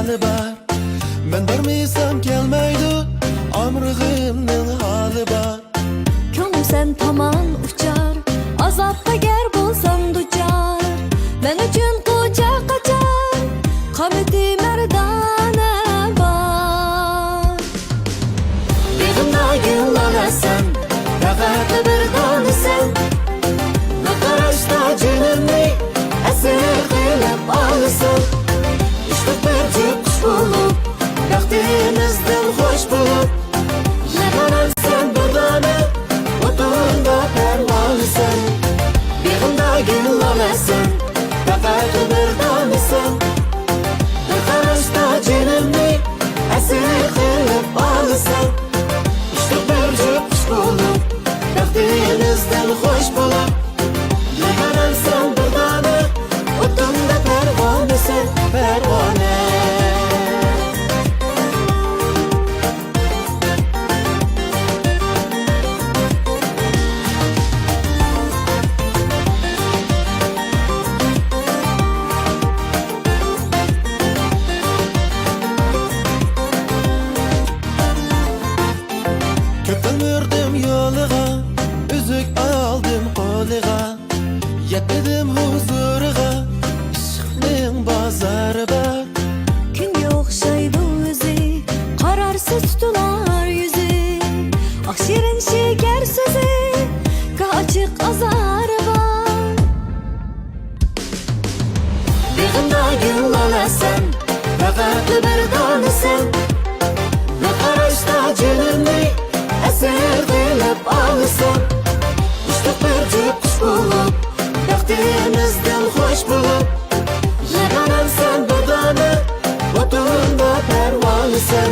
hali var. Ben barmiysam kelmaydi amrığımның hali var. Ko'nglim sen tomon uchar, azobga gar bo'lsam duchor. Men uchun ko'cha qochar, qamati mardona bor. Beg'imda gullanasan, faqat bir donasan. Bir qarashda jinimni asir qilib olasan. İşte bir kuş bulup, baxtimizdan xo'sh bo'lib. Yig'anasan budona, o'tunda parvonisan. Beg'imda gullanasan, faqat bir donasan. Bir qarashda jinimni asir qilib olasan. İşte bir kush bulup, baxtimizdan xo'sh bo'lib. Yig'anasan budona, o'tunda parvonisan, parvona. Köpten yürüdüm yoluğa, üzük aldım koluğa. Yetmedim huzuruğa, ishqning bozori bor. Kunga o'xshaydi o'zi, qarorsiz tutilar yuzi. Ah shirin shekar so'zi, ochiq azori bor. Beg'imda gullanasan, faqat bir donasan. Bir qarashda jinimni asir qilib olasan. İşte bir kush bulup, baxtimizdan xo'sh bo'lib. Yig'anasan budona, o'tunda parvonisan.